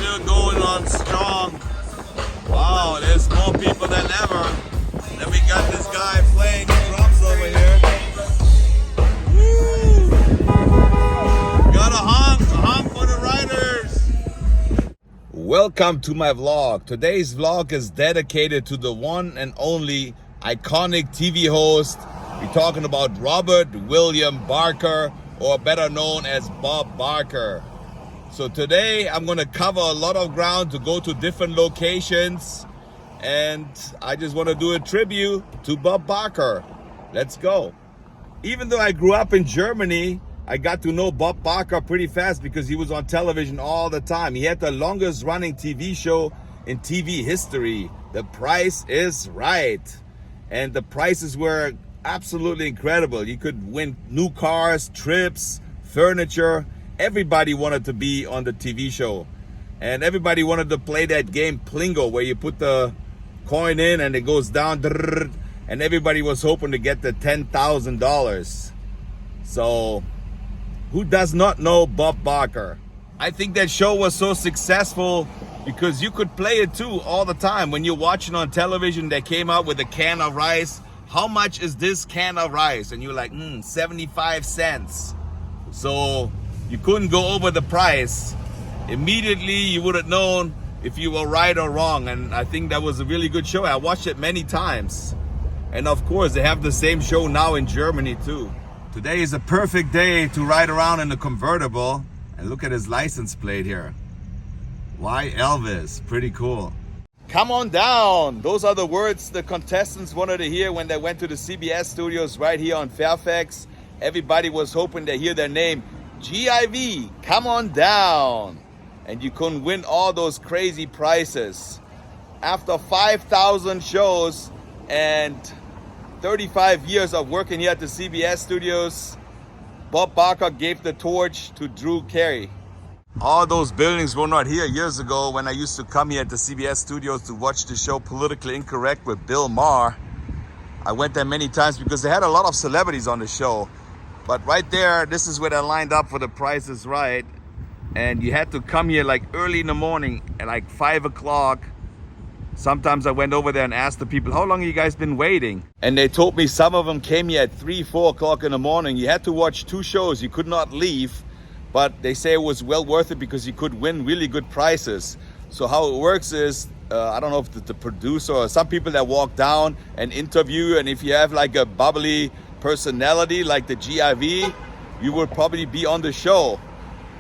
still going on strong. Wow, there's more people than ever. Then we got this guy playing drums over here. Woo! Got a honk for the riders. Welcome to my vlog. Today's vlog is dedicated to the one and only iconic TV host. We're talking about Robert William Barker, or better known as Bob Barker. So today I'm going to cover a lot of ground to go to different locations, and I just want to do a tribute to Bob Barker. Let's go. Even though I grew up in Germany, I got to know Bob Barker pretty fast because he was on television all the time. He had the longest running TV show in TV history, The Price is Right. And the prices were absolutely incredible. You could win new cars, trips, furniture. Everybody wanted to be on the TV show, and everybody wanted to play that game Plingo, where you put the coin in and it goes down, and everybody was hoping to get the $10,000. So who does not know Bob Barker? I think that show was so successful because you could play it too all the time. When you're watching on television, they came out with a can of rice. How much is this can of rice? And you're like, 75 cents. So you couldn't go over the price. Immediately you would have known if you were right or wrong. And I think that was a really good show. I watched it many times. And of course, they have the same show now in Germany too. Today is a perfect day to ride around in a convertible. And look at his license plate here. Why Elvis? Pretty cool. Come on down. Those are the words the contestants wanted to hear when they went to the CBS studios right here on Fairfax. Everybody was hoping to hear their name. GIV, come on down. And you couldn't win all those crazy prices. After 5,000 shows and 35 years of working here at the CBS studios, Bob Barker gave the torch to Drew Carey. All those buildings were not here years ago when I used to come here at the CBS studios to watch the show Politically Incorrect with Bill Maher. I went there many times because they had a lot of celebrities on the show. But right there, this is where they lined up for The Price is Right. And you had to come here like early in the morning at like 5 o'clock. Sometimes I went over there and asked the people, how long have you guys been waiting? And they told me some of them came here at 3, 4 o'clock in the morning. You had to watch 2 shows. You could not leave. But they say it was well worth it because you could win really good prizes. So how it works is, I don't know if the producer or some people that walk down and interview, and if you have like a bubbly personality like the GIV, you would probably be on the show.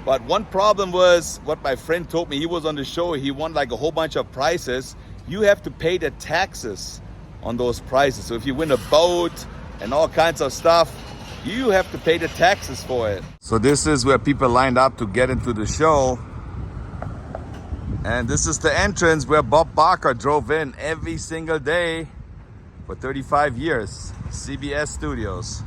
But one problem was what my friend told me. He was on the show, he won like a whole bunch of prizes. You have to pay the taxes on those prizes. So if you win a boat and all kinds of stuff, you have to pay the taxes for it. So this is where people lined up to get into the show. And this is the entrance where Bob Barker drove in every single day for 35 years. CBS Studios.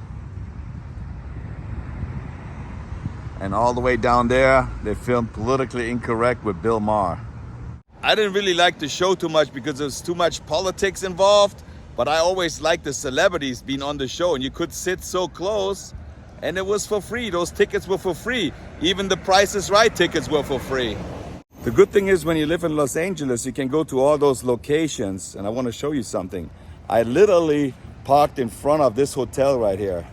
And all the way down there, they filmed Politically Incorrect with Bill Maher. I didn't really like the show too much because there's too much politics involved. But I always liked the celebrities being on the show, and you could sit so close, and it was for free. Those tickets were for free. Even the Price is Right tickets were for free. The good thing is when you live in Los Angeles, you can go to all those locations, and I want to show you something. I literally parked in front of this hotel right here.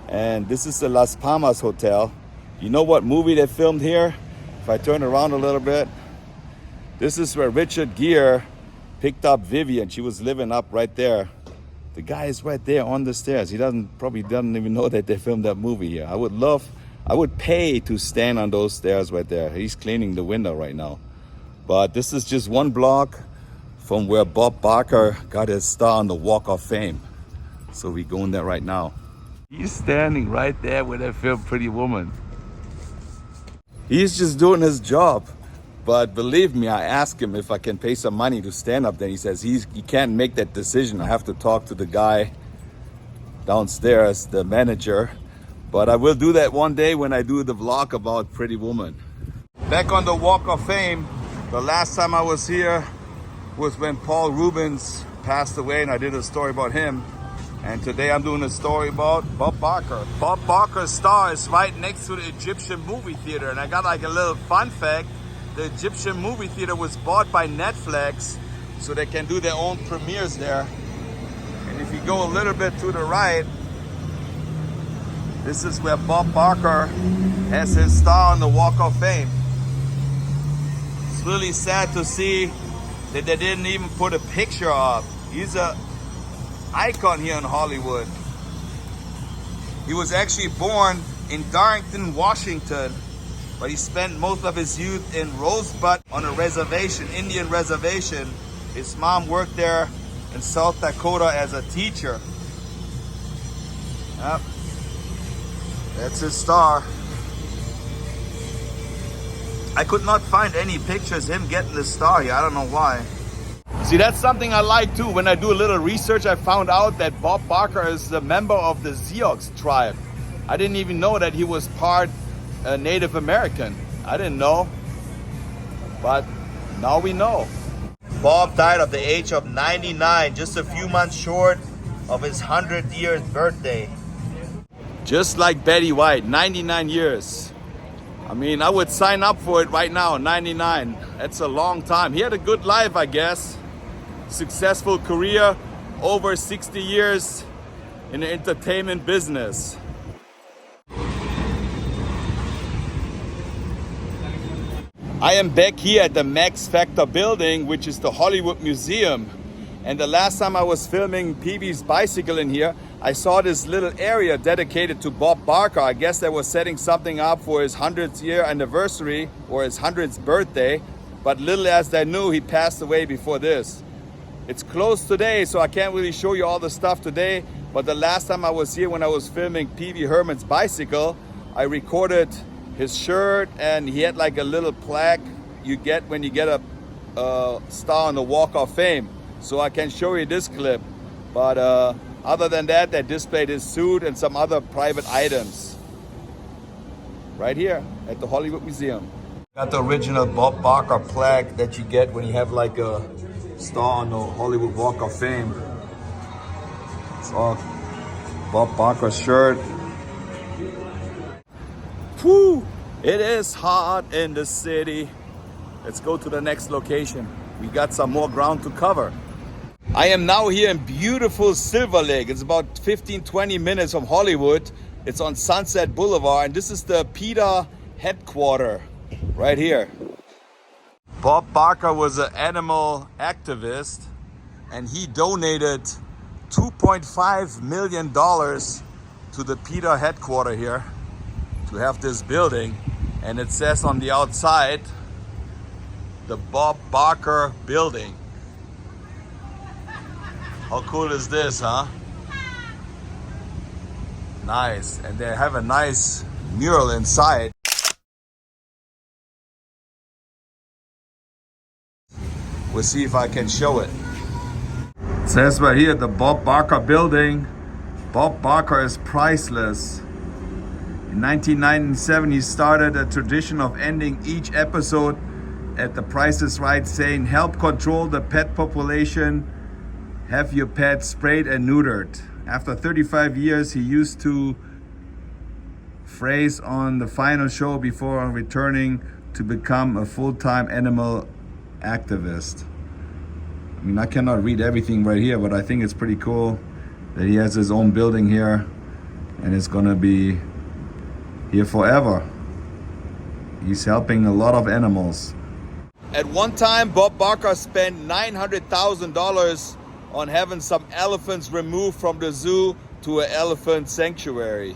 And this is the Las Palmas Hotel. You know what movie they filmed here? If I turn around a little bit, this is where Richard Gere picked up Vivian. She was living up right there. The guy is right there on the stairs. He probably doesn't even know that they filmed that movie here. I would pay to stand on those stairs right there. He's cleaning the window right now. But this is just one block from where Bob Barker got his star on the Walk of Fame. So we going there right now. He's standing right there where they filmed Pretty Woman. He's just doing his job. But believe me, I asked him if I can pay some money to stand up there. He says he can't make that decision. I have to talk to the guy downstairs, the manager. But I will do that one day when I do the vlog about Pretty Woman. Back on the Walk of Fame, the last time I was here was when Paul Rubens passed away, and I did a story about him. And today I'm doing a story about Bob Barker. Bob Barker's star is right next to the Egyptian movie theater. And I got like a little fun fact. the Egyptian movie theater was bought by Netflix, so they can do their own premieres there. And if you go a little bit to the right, this is where Bob Barker has his star on the Walk of Fame. It's really sad to see that they didn't even put a picture up. He's an icon here in Hollywood. He was actually born in Darrington, Washington, but he spent most of his youth in Rosebud on a reservation, Indian reservation. His mom worked there in South Dakota as a teacher. Yep. That's his star. I could not find any pictures of him getting the star here. I don't know why. See, that's something I like too. When I do a little research, I found out that Bob Barker is a member of the Sioux tribe. I didn't even know that he was part Native American. I didn't know, but now we know. Bob died at the age of 99, just a few months short of his 100th birthday. Just like Betty White, 99 years. I mean, I would sign up for it right now, 99. That's a long time. He had a good life, I guess. Successful career, over 60 years in the entertainment business. I am back here at the Max Factor building, which is the Hollywood Museum. And the last time I was filming Peewee's bicycle in here, I saw this little area dedicated to Bob Barker. I guess they were setting something up for his 100th year anniversary or his 100th birthday. But little as they knew, he passed away before this. It's closed today, so I can't really show you all the stuff today. But the last time I was here, when I was filming Pee-wee Herman's bicycle, I recorded his shirt, and he had like a little plaque you get when you get a star on the Walk of Fame. So I can show you this clip. But other than that, they displayed his suit and some other private items right here at the Hollywood Museum. Got the original Bob Barker plaque that you get when you have like a star on the Hollywood Walk of Fame. It's all Bob Barker's shirt. Whew, it is hot in the city. Let's go to the next location. We got some more ground to cover. I am now here in beautiful Silver Lake. It's about 15-20 minutes from Hollywood. It's on Sunset Boulevard, and this is the Peta headquarters right here. Bob Barker was an animal activist, and he donated $2.5 million to the Peta headquarters here to have this building. And it says on the outside, the Bob Barker building. How cool is this, huh? Nice. And they have a nice mural inside. We'll see if I can show it. It says right here, the Bob Barker building. Bob Barker is priceless. In 1997, he started a tradition of ending each episode at The Price is Right, saying, "Help control the pet population. Have your pet sprayed and neutered." After 35 years, he used to phrase on the final show before returning to become a full-time animal activist. I mean, I cannot read everything right here, but I think it's pretty cool that he has his own building here, and it's gonna be here forever. He's helping a lot of animals. At one time, Bob Barker spent $900,000 on having some elephants removed from the zoo to an elephant sanctuary.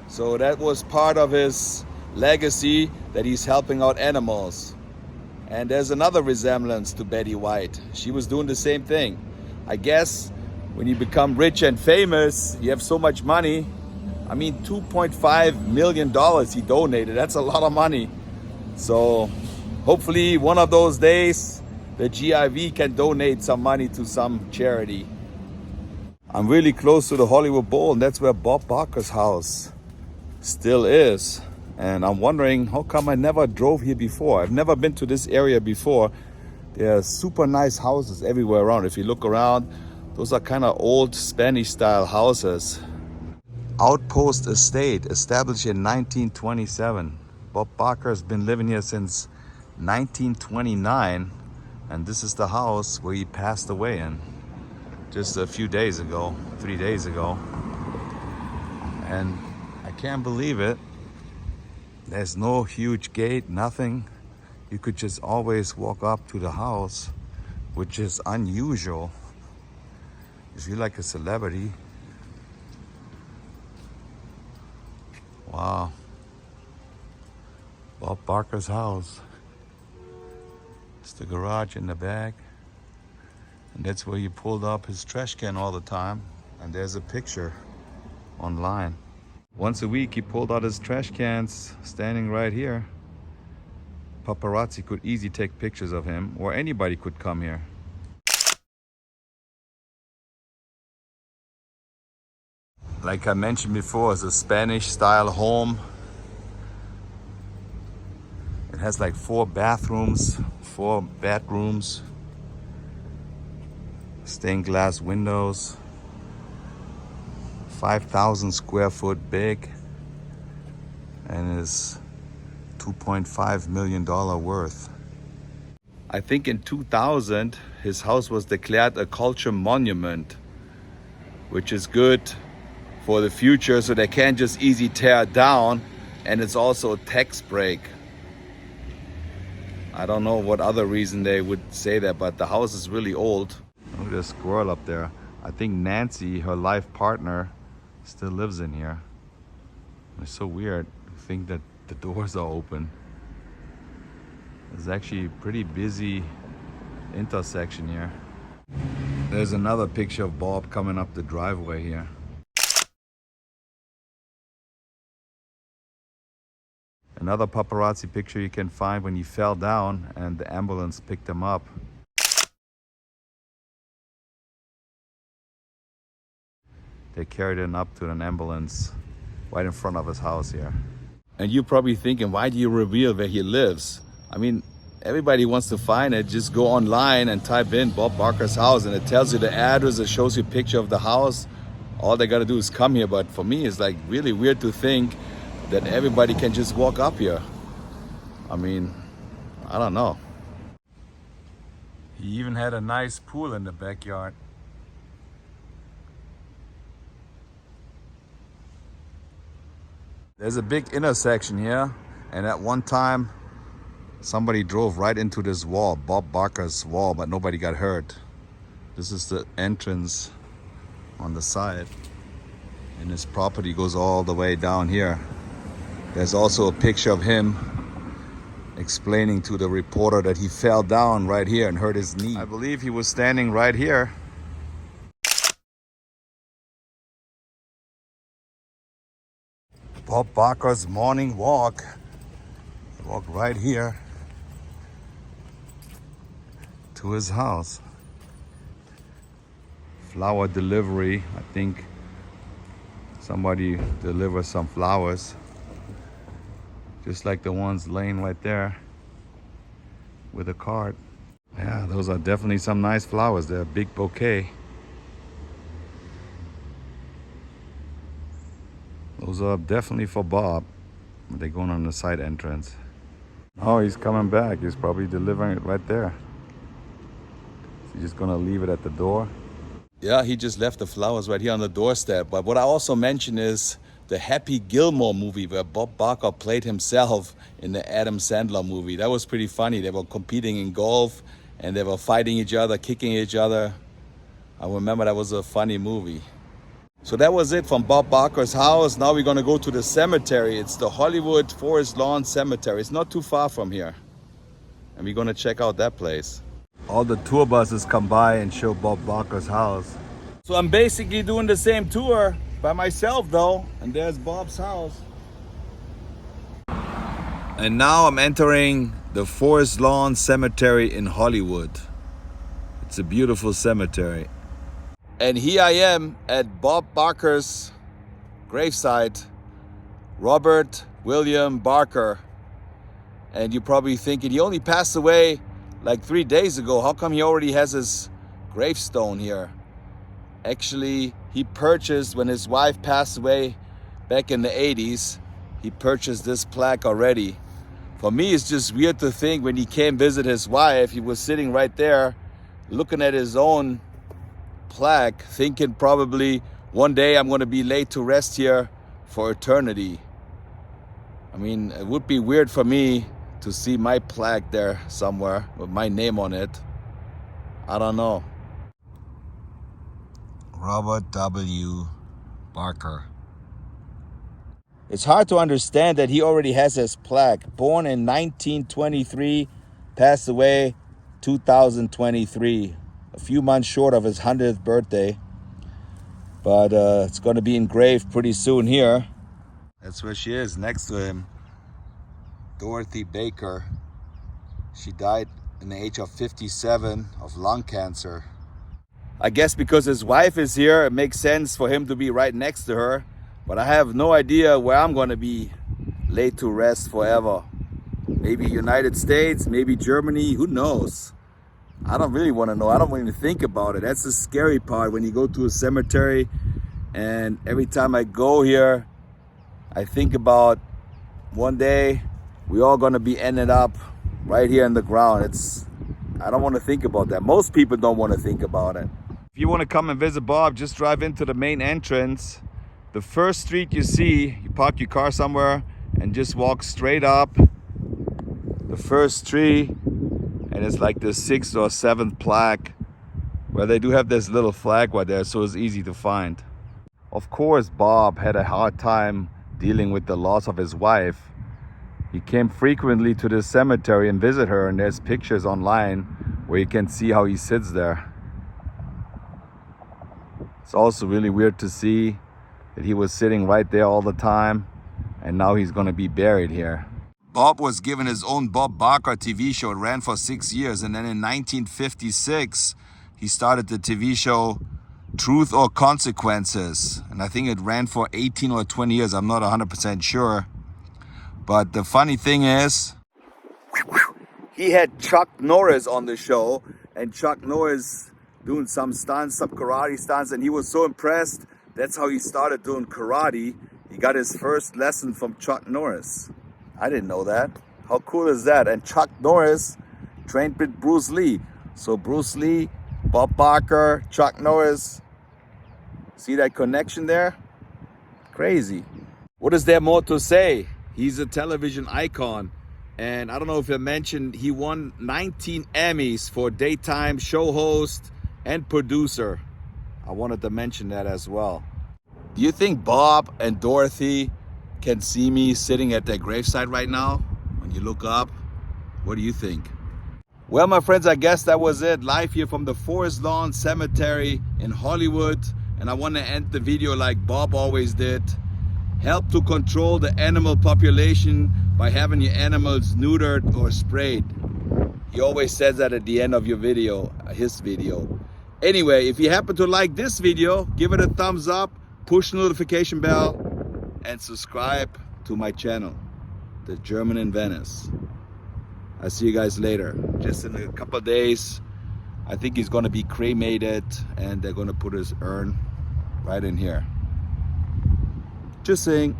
So that was part of his legacy, that he's helping out animals. And there's another resemblance to Betty White. She was doing the same thing. I guess when you become rich and famous, you have so much money. I mean, $2.5 million he donated. That's a lot of money. So hopefully one of those days, the GIV can donate some money to some charity. I'm really close to the Hollywood Bowl, and that's where Bob Barker's house still is. And I'm wondering, how come I never drove here before? I've never been to this area before. There are super nice houses everywhere around. If you look around, those are kind of old Spanish style houses. Outpost Estate, established in 1927. Bob Barker has been living here since 1929, and this is the house where he passed away in just a few days ago, 3 days ago. And I can't believe it. There's no huge gate, nothing. You could just always walk up to the house, which is unusual. If you're like a celebrity. Wow. Bob Barker's house. It's the garage in the back. And that's where he pulled up his trash can all the time. And there's a picture online. Once a week he pulled out his trash cans standing right here. Paparazzi could easily take pictures of him, or anybody could come here. Like I mentioned before, it's a Spanish style home. It has like 4 bathrooms, 4 bedrooms, stained glass windows, 5,000 square foot big, and is $2.5 million worth. I think in 2000 his house was declared a culture monument, which is good for the future, so they can't just easy tear it down, and it's also a tax break. I don't know what other reason they would say that, but the house is really old. Look at this squirrel up there. I think Nancy, her life partner, still lives in here. It's so weird to think that the doors are open. It's actually a pretty busy intersection here. There's another picture of Bob coming up the driveway here. Another paparazzi picture you can find when he fell down and the ambulance picked him up. They carried him up to an ambulance right in front of his house here. And you're probably thinking, why do you reveal where he lives? I mean, everybody wants to find it. Just go online and type in Bob Barker's house and it tells you the address, it shows you a picture of the house. All they gotta do is come here. But for me, it's like really weird to think that everybody can just walk up here. I mean, I don't know. He even had a nice pool in the backyard. There's a big intersection here, and at one time somebody drove right into this wall, Bob Barker's wall, but nobody got hurt. This is the entrance on the side, and his property goes all the way down here. There's also a picture of him explaining to the reporter that he fell down right here and hurt his knee. I believe he was standing right here. Bob Barker's morning walk. He walked right here to his house. Flower delivery. I think somebody delivers some flowers. Just like the ones laying right there with a cart. Yeah, those are definitely some nice flowers. They're a big bouquet. Those are definitely for Bob. They're going on the side entrance. Oh, he's coming back. He's probably delivering it right there. He's just gonna leave it at the door. Yeah, he just left the flowers right here on the doorstep. But what I also mentioned is the Happy Gilmore movie where Bob Barker played himself in the Adam Sandler movie. That was pretty funny. They were competing in golf and they were fighting each other, kicking each other. I remember that was a funny movie. So that was it from Bob Barker's house. Now we're gonna go to the cemetery. It's the Hollywood Forest Lawn Cemetery. It's not too far from here. And we're gonna check out that place. All the tour buses come by and show Bob Barker's house. So I'm basically doing the same tour by myself though, and there's Bob's house. And now I'm entering the Forest Lawn Cemetery in Hollywood. It's a beautiful cemetery. And here I am at Bob Barker's gravesite, Robert William Barker. And you're probably thinking, he only passed away like 3 days ago. How come he already has his gravestone here? Actually, he purchased, when his wife passed away back in the 80s, he purchased this plaque already For me, it's just weird to think when he came visit his wife, he was sitting right there looking at his own plaque, thinking probably one day I'm going to be laid to rest here for eternity. I mean, it would be weird for me to see my plaque there somewhere with my name on it. I don't know. Robert W. Barker. It's hard to understand that he already has his plaque. Born in 1923, passed away 2023. A few months short of his 100th birthday. But it's going to be engraved pretty soon here. That's where she is, next to him. Dorothy Baker. She died in the age of 57 of lung cancer. I guess because his wife is here, it makes sense for him to be right next to her. But I have no idea where I'm going to be laid to rest forever. Maybe United States, maybe Germany, who knows? I don't really want to know. I don't want to think about it. That's the scary part when you go to a cemetery. And every time I go here, I think about one day we're all going to be ended up right here in the ground. I don't want to think about that. Most people don't want to think about it. If you want to come and visit Bob, just drive into the main entrance. The first street you see, you park your car somewhere and just walk straight up the first tree, and it's like the 6th or 7th plaque where they do have this little flag right there, so it's easy to find. Of course, Bob had a hard time dealing with the loss of his wife. He came frequently to the cemetery and visit her, and there's pictures online where you can see how he sits there. It's also really weird to see that he was sitting right there all the time, and now he's going to be buried here. Bob was given his own Bob Barker TV show. It ran for 6 years, and then in 1956 he started the TV show Truth or Consequences, and I think it ran for 18 or 20 years. I'm not 100% sure. But the funny thing is, he had Chuck Norris on the show, and Chuck Norris doing some stunts, some karate stunts, and he was so impressed. That's how he started doing karate. He got his first lesson from Chuck Norris. I didn't know that. How cool is that? And Chuck Norris trained with Bruce Lee. So Bruce Lee, Bob Barker, Chuck Norris. See that connection there? Crazy. What is there more to say? He's a television icon. And I don't know if I mentioned, he won 19 Emmys for daytime show host and producer. I wanted to mention that as well. Do you think Bob and Dorothy can see me sitting at their gravesite right now? When you look up, what do you think? Well, my friends, I guess that was it. Live here from the Forest Lawn Cemetery in Hollywood. And I want to end the video like Bob always did. Help to control the animal population by having your animals neutered or sprayed. He always says that at the end of your video, his video. Anyway, if you happen to like this video, give it a thumbs up, push the notification bell, and subscribe to my channel, The German in Venice. I'll see you guys later. Just in a couple of days, I think he's going to be cremated, and they're going to put his urn right in here. Just saying.